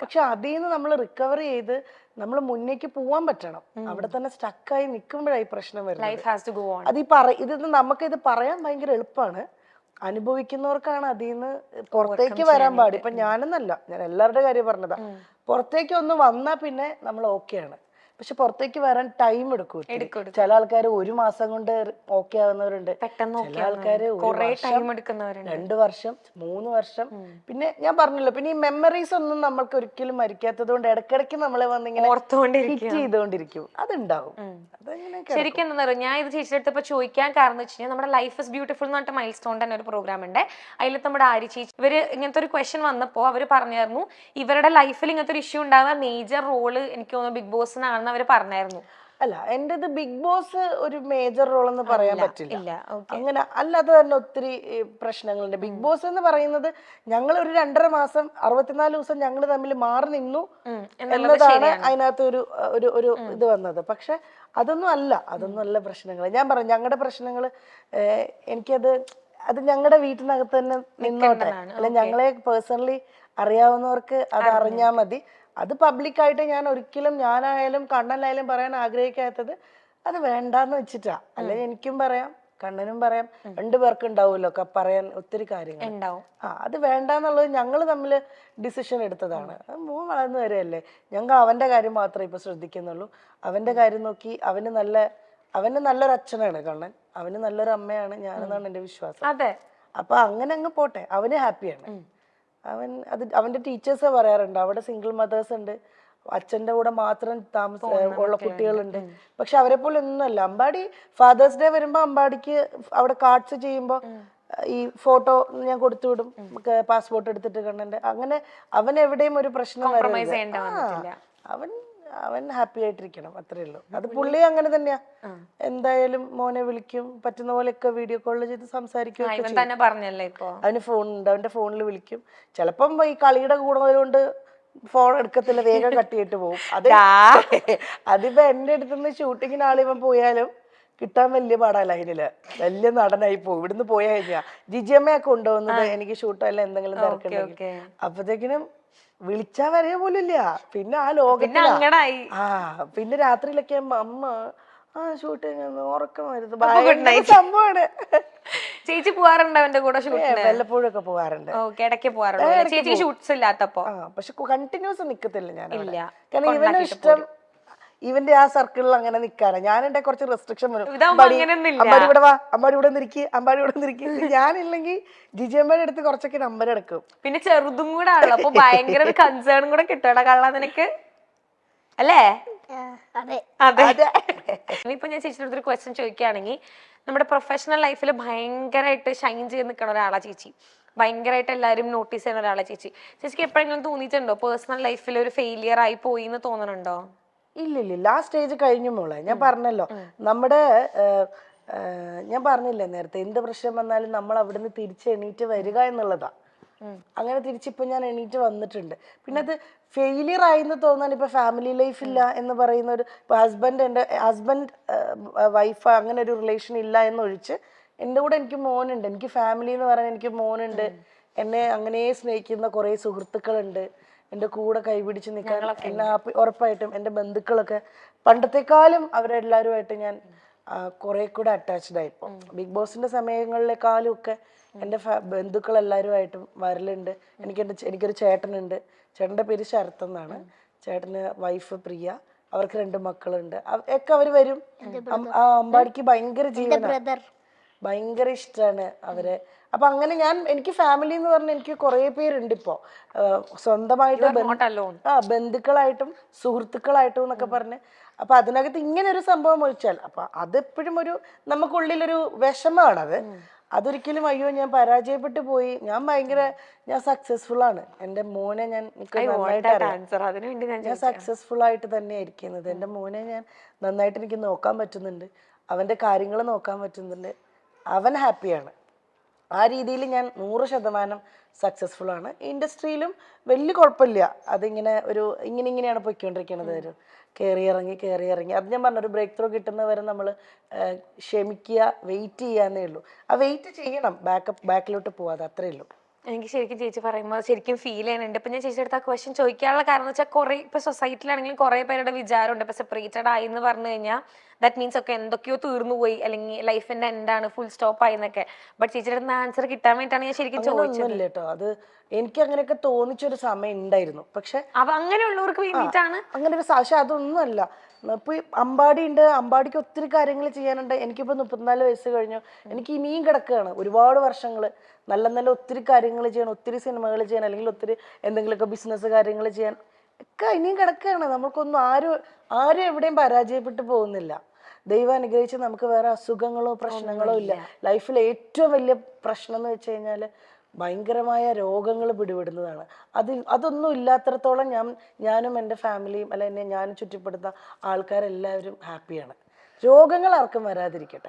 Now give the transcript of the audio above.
പക്ഷെ അതിൽ നിന്ന് നമ്മൾ റിക്കവർ ചെയ്ത് നമ്മൾ മുന്നേക്ക് പോവാൻ പറ്റണം. അവിടെ തന്നെ സ്റ്റക്കായി നിൽക്കുമ്പോഴായി പ്രശ്നം വരുന്നത്. ഇത് നമുക്കിത് പറയാൻ ഭയങ്കര എളുപ്പമാണ്, അനുഭവിക്കുന്നവർക്കാണ് അതിൽ നിന്ന് പുറത്തേക്ക് വരാൻ പാടി. ഇപ്പൊ ഞാനെന്നല്ല, ഞാൻ എല്ലാവരുടെ കാര്യം പറഞ്ഞതാ. പുറത്തേക്ക് ഒന്ന് വന്നാ പിന്നെ നമ്മൾ ഓക്കെയാണ്. പക്ഷെ പുറത്തേക്ക് വരാൻ ടൈം എടുക്കും. ചില ആൾക്കാർ 1 മാസം കൊണ്ട് ഓക്കെ ആവുന്നവരുണ്ട്, ചില ആൾക്കാര് 2 വർഷം 3 വർഷം. പിന്നെ ഞാൻ പറഞ്ഞല്ലോ, പിന്നെ ഈ മെമ്മറീസ് ഒന്നും നമ്മൾക്ക് ഒരിക്കലും മരിക്കാത്തത് കൊണ്ട് ഇടയ്ക്കിടയ്ക്ക് നമ്മളെ വന്നിങ്ങനെ ഹിറ്റ് ചെയ്തുകൊണ്ടിരിക്കും. അതുണ്ടാവും. ശരിക്കും എന്താ പറയുക, ഞാൻ ഇത് ചേച്ചിയുടെ അടുത്ത് ചോദിക്കാൻ കാരണം വെച്ച് കഴിഞ്ഞാൽ നമ്മുടെ ലൈഫ് ഇസ് ബ്യൂട്ടിഫുൾ എന്ന് പറഞ്ഞിട്ട് മൈൽ സ്റ്റോൺ തന്നെ ഒരു പ്രോഗ്രാം ഉണ്ട്. അതിൽ നമ്മുടെ ആര്യ ചേച്ചി ഇവര് ഇങ്ങനത്തെ ഒരു ക്വസ്റ്റ്യൻ വന്നപ്പോൾ അവർ പറഞ്ഞായിരുന്നു ഇവരുടെ ലൈഫിൽ ഇങ്ങനത്തെ ഒരു ഇഷ്യൂ ഉണ്ടാകുന്ന മേജർ റോള് എനിക്ക് തോന്നുന്നു ബിഗ് ബോസിനാണെന്ന് അവർ പറഞ്ഞായിരുന്നു. അല്ല, എന്റേത് ബിഗ് ബോസ് ഒരു മേജർ റോൾ എന്ന് പറയാൻ പറ്റില്ല. അങ്ങനെ അല്ലാതെ തന്നെ ഒത്തിരി പ്രശ്നങ്ങളുണ്ട്. ബിഗ് ബോസ് എന്ന് പറയുന്നത് ഞങ്ങൾ ഒരു 2.5 മാസം 64 ദിവസം ഞങ്ങൾ തമ്മിൽ മാറി നിന്നു എന്നതാണ് അതിനകത്ത് ഒരു ഇത് വന്നത്. പക്ഷെ അതൊന്നും അല്ല പ്രശ്നങ്ങൾ. ഞാൻ പറഞ്ഞു ഞങ്ങളുടെ പ്രശ്നങ്ങൾ, അത് ഞങ്ങളുടെ വീട്ടിനകത്ത് തന്നെ നിന്നോട്ടെ. അല്ല, ഞങ്ങളെ പേഴ്സണലി അറിയാവുന്നവർക്ക് അത് അറിഞ്ഞാൽ മതി. അത് പബ്ലിക്കായിട്ട് ഞാൻ ഒരിക്കലും, ഞാനായാലും കണ്ണനായാലും പറയാൻ ആഗ്രഹിക്കാത്തത് അത് വേണ്ടാന്ന് വെച്ചിട്ടാ. അല്ലെങ്കിൽ എനിക്കും പറയാം, കണ്ണനും പറയാം, 2 പേർക്ക് ഉണ്ടാവുമല്ലോ പറയാൻ ഒത്തിരി കാര്യങ്ങൾ. അത് വേണ്ടാന്നുള്ളത് ഞങ്ങൾ തമ്മിൽ ഡിസിഷൻ എടുത്തതാണ്. മോൻ വളർന്നു വരെയല്ലേ, ഞങ്ങൾ അവന്റെ കാര്യം മാത്രമേ ഇപ്പൊ ശ്രദ്ധിക്കുന്നുള്ളൂ. അവന്റെ കാര്യം നോക്കി അവന് നല്ലൊരു അച്ഛനാണ് കണ്ണൻ, അവന് നല്ലൊരു അമ്മയാണ് ഞാനെന്നാണ് എന്റെ വിശ്വാസം. അപ്പൊ അങ്ങനെ അങ്ങ് പോട്ടെ, അവന് ഹാപ്പിയാണ്. അവന്റെ ടീച്ചേഴ്സ് പറയാറുണ്ട് അവിടെ സിംഗിൾ മദേഴ്സ് ഉണ്ട്, അച്ഛന്റെ കൂടെ മാത്രം ഉള്ള കുട്ടികളുണ്ട്. പക്ഷെ അവരെ പോലെ ഒന്നുമല്ല. അമ്പാടി ഫാദേഴ്സ് ഡേ വരുമ്പോ അമ്പാടിക്ക് അവിടെ കാർഡ്സ് ചെയ്യുമ്പോ ഈ ഫോട്ടോ ഞാൻ കൊടുത്തു വിടും, പാസ്പോർട്ട് എടുത്തിട്ട് കണ്ണന്റെ. അങ്ങനെ അവൻ എവിടെയും ഒരു പ്രശ്നം വരരുത്. അവൻ ഹാപ്പി ആയിട്ടിരിക്കണം, അത്രേ ഉള്ളൂ. അത് പുള്ളി അങ്ങനെ തന്നെയാ. എന്തായാലും മോനെ വിളിക്കും, പറ്റുന്ന പോലെയൊക്കെ വീഡിയോ കോൾ ചെയ്ത് സംസാരിക്കും. അവന് ഫോണുണ്ട്, അവന്റെ ഫോണിൽ വിളിക്കും. ചിലപ്പം ഈ കളിയുടെ കൂടുന്നതുകൊണ്ട് ഫോൺ എടുക്കത്തില്ല, വേഗം കട്ട് ചെയ്തിട്ട് പോകും. അതിപ്പോ എന്റെ അടുത്തുനിന്ന് ഷൂട്ടിങ്ങിന് ആളിവൻ പോയാലും കിട്ടാൻ വലിയ പാടല്ല. അതിനില് വലിയ നടനായി പോകും. ഇവിടുന്ന് പോയാ കഴിഞ്ഞാ ജിജിയമ്മയൊക്കെ കൊണ്ടുപോകുന്നത് എനിക്ക് ഷൂട്ടല്ല എന്തെങ്കിലും തിരക്കുണ്ടെങ്കിൽ. അപ്പത്തേക്കിനും വിളിച്ചാ വരെ പോലും ഇല്ല. പിന്നെ ആ ലോകത്തിലാ. പിന്നെ രാത്രിയിലൊക്കെ അമ്മ ഷൂട്ടിങ് ഉറക്കം വരുന്നത് ഭയങ്കര സംഭവമാണ്. ചേച്ചി പോവാറുണ്ട് അവന്റെ കൂടെ? വല്ലപ്പോഴും ഒക്കെ പോവാറുണ്ട്, പക്ഷെ കണ്ടിന്യൂസ് നിക്കത്തില്ല ഞാൻ. കാരണം ഇവനും ഇഷ്ടം ഇവന്റെ ആ സർക്കിളിൽ അങ്ങനെ നിക്കാനാ. ഞാൻ എന്റെ കുറച്ച് റെസ്ട്രിക്ഷൻ വരും. അമ്പാടി ഇവിടെ വാ, അമ്പാടി ഇവിടെ നിൽക്കി, അമ്പാടി ഇവിടെ നിൽക്കി. ഞാനില്ലെങ്കിൽ ജിജിയമ്മയുടെ അടുത്ത് കുറച്ചൊക്കെ നമ്പർ എടുക്കും. പിന്നെ ചെറുതും കൂടെ ആണല്ലോ, അപ്പൊ ഭയങ്കര ഒരു കൺസേൺ കൂടെ കിട്ടണ കള്ള നിനക്ക് അല്ലേ? ഇപ്പൊ ഞാൻ ചേച്ചിയുടെ അടുത്തൊരു ക്വസ്റ്റ്യൻ ചോദിക്കുകയാണെങ്കിൽ, നമ്മുടെ പ്രൊഫഷണൽ ലൈഫിൽ ഭയങ്കരമായിട്ട് ഷൈൻ ചെയ്ത് നിൽക്കുന്ന ഒരാളാ ചേച്ചി, ഭയങ്കരമായിട്ട് എല്ലാവരും നോട്ടീസ് ചെയ്യുന്ന ഒരാളാ ചേച്ചി. ചേച്ചിക്ക് എപ്പോഴെങ്കിലും തോന്നിയിട്ടുണ്ടോ പേഴ്സണൽ ലൈഫിൽ ഒരു ഫെയിലിയർ ആയി പോയി എന്ന് തോന്നുന്നുണ്ടോ? ഇല്ല, ആ സ്റ്റേജ് കഴിഞ്ഞു മോളെ. ഞാൻ പറഞ്ഞല്ലോ, ഞാൻ പറഞ്ഞില്ലേ നേരത്തെ, എന്ത് പ്രശ്നം വന്നാലും നമ്മൾ അവിടുന്ന് തിരിച്ച് എണീറ്റ് വരിക എന്നുള്ളതാ. അങ്ങനെ തിരിച്ചിപ്പോ ഞാൻ എണീറ്റ് വന്നിട്ടുണ്ട്. പിന്നെ അത് ഫെയിലിയർ ആയിന്ന് തോന്നാൻ ഇപ്പൊ ഫാമിലി ലൈഫ് ഇല്ല എന്ന് പറയുന്ന ഒരു എന്റെ ഹസ്ബൻഡ് വൈഫ് അങ്ങനെ ഒരു റിലേഷൻ ഇല്ല എന്നൊഴിച്ച് എൻ്റെ കൂടെ എനിക്ക് മോനുണ്ട്. എനിക്ക് ഫാമിലി എന്ന് പറയാൻ എനിക്ക് മോനുണ്ട്. എന്നെ അങ്ങനെ സ്നേഹിക്കുന്ന കുറെ സുഹൃത്തുക്കളുണ്ട്, എൻ്റെ കൂടെ കൈപിടിച്ച് നിൽക്കാൻ. ഉറപ്പായിട്ടും എൻ്റെ ബന്ധുക്കളൊക്കെ പണ്ടത്തെക്കാളും അവരെല്ലാവരുമായിട്ട് ഞാൻ കുറെ കൂടെ അറ്റാച്ച്ഡ് ആയി. ഇപ്പോൾ ബിഗ് ബോസിന്റെ സമയങ്ങളിലെക്കാളും ഒക്കെ എൻ്റെ ബന്ധുക്കൾ എല്ലാവരുമായിട്ടും വരലുണ്ട്. എനിക്കൊരു ചേട്ടനുണ്ട്. ചേട്ടൻ്റെ പേര് ശരത് എന്നാണ്. ചേട്ടന് വൈഫ് പ്രിയ, അവർക്ക് 2 മക്കളുണ്ട്. ഒക്കെ അവര് വരും. അമ്പാടിക്ക് ഭയങ്കര ജീവനാണ്, ഭയങ്കര ഇഷ്ടമാണ് അവരെ. അപ്പൊ അങ്ങനെ എനിക്ക് ഫാമിലി എന്ന് പറഞ്ഞാൽ എനിക്ക് കുറെ പേരുണ്ട് ഇപ്പോ, സ്വന്തമായിട്ട് ബന്ധുക്കളായിട്ടും സുഹൃത്തുക്കളായിട്ടും എന്നൊക്കെ പറഞ്ഞ്. അപ്പൊ അതിനകത്ത് ഇങ്ങനെ ഒരു സംഭവം ഒഴിച്ചാൽ അപ്പൊ അതെപ്പോഴും നമുക്കുള്ളിലൊരു വിഷമമാണത്. അതൊരിക്കലും അയ്യോ ഞാൻ പരാജയപ്പെട്ടു പോയി, ഞാൻ സക്സസ്ഫുൾ ആണ്. എൻ്റെ മോനെ ഞാൻ സക്സസ്ഫുൾ ആയിട്ട് തന്നെ ഇരിക്കുന്നത്. എൻ്റെ മോനെ ഞാൻ നന്നായിട്ട് എനിക്ക് നോക്കാൻ പറ്റുന്നുണ്ട്, അവന്റെ കാര്യങ്ങൾ നോക്കാൻ പറ്റുന്നുണ്ട്, അവൻ ഹാപ്പിയാണ്. ആ രീതിയിൽ ഞാൻ 100% സക്സസ്ഫുൾ ആണ്. ഇൻഡസ്ട്രിയിലും വലിയ കുഴപ്പമില്ല. അതിങ്ങനെ ഇങ്ങനെയാണ് പോയിക്കൊണ്ടിരിക്കുന്നത്. കയറി ഇറങ്ങി അത് ഞാൻ പറഞ്ഞ ഒരു ബ്രേക്ക് ത്രൂ കിട്ടുന്നവരെ നമ്മൾ ക്ഷമിക്കുക, വെയിറ്റ് ചെയ്യാന്നേ ഉള്ളൂ. ആ വെയിറ്റ് ചെയ്യണം, ബാക്കിലോട്ട് പോവാതെ, അത്രേ ഉള്ളൂ. എനിക്ക് ശരിക്കും ചേച്ചി പറയുമ്പോൾ ശരിക്കും ഫീൽ ചെയ്യുന്നുണ്ട്. ഇപ്പൊ ഞാൻ ചേച്ചിയുടെ അടുത്ത് ആ ക്വസ്റ്റ്യൻ ചോദിക്കാനുള്ള കാരണം എന്ന് വെച്ചാൽ കുറെ ഇപ്പൊ സൊസൈറ്റിയിലാണെങ്കിലും കുറെ പേരുടെ വിചാരമുണ്ട് ഇപ്പൊ സെപ്പറേറ്റഡ് ആയി എന്ന് പറഞ്ഞു കഴിഞ്ഞാൽ ദാറ്റ് മീൻസ് ഒക്കെ എന്തൊക്കെയോ തീർന്നു പോയി അല്ലെങ്കിൽ ലൈഫിന്റെ എന്താണ് ഫുൾ സ്റ്റോപ്പ് ആയി എന്നൊക്കെ. ബട്ട് ചേച്ചിയുടെ അടുത്ത് ആൻസർ കിട്ടാൻ വേണ്ടിയിട്ടാണ് ഞാൻ ശരിക്കും ചോദിച്ചത്. ഒന്നുമില്ല കേട്ടോ, അത് എനിക്ക് അങ്ങനെയൊക്കെ തോന്നിച്ചൊരു സമയം ഉണ്ടായിരുന്നു. പക്ഷെ അങ്ങനെയുള്ളവർക്ക് വേണ്ടിയിട്ടാണ് അങ്ങനെ ഒരു പക്ഷെ അതൊന്നുമല്ല. ഇപ്പൊ അമ്പാടി ഉണ്ട്, അമ്പാടിക്ക് ഒത്തിരി കാര്യങ്ങൾ ചെയ്യാനുണ്ട്. എനിക്കിപ്പോ 34 വയസ്സ് കഴിഞ്ഞു, എനിക്ക് ഇനിയും കിടക്കുകയാണ് ഒരുപാട് വർഷങ്ങള്. നല്ല നല്ല ഒത്തിരി കാര്യങ്ങൾ ചെയ്യണം, ഒത്തിരി സിനിമകൾ ചെയ്യാൻ, അല്ലെങ്കിൽ ഒത്തിരി എന്തെങ്കിലുമൊക്കെ ബിസിനസ് കാര്യങ്ങൾ ചെയ്യാൻ ഒക്കെ ഇനിയും കിടക്കുകയാണ്. നമുക്കൊന്നും ആരും എവിടെയും പരാജയപ്പെട്ടു പോകുന്നില്ല. ദൈവം അനുഗ്രഹിച്ച് നമുക്ക് വേറെ അസുഖങ്ങളോ പ്രശ്നങ്ങളോ ഇല്ല. ലൈഫിൽ ഏറ്റവും വലിയ പ്രശ്നം എന്ന് വെച്ച് കഴിഞ്ഞാല് ഭയങ്കരമായ രോഗങ്ങൾ പിടിപെടുന്നതാണ്. അതൊന്നും ഇല്ലാത്തടത്തോളം ഞാനും എൻ്റെ ഫാമിലിയും അല്ല എന്നെ ഞാനും ചുറ്റിപ്പെടുന്ന ആൾക്കാരെല്ലാവരും ഹാപ്പിയാണ്. രോഗങ്ങൾ ആർക്കും വരാതിരിക്കട്ടെ.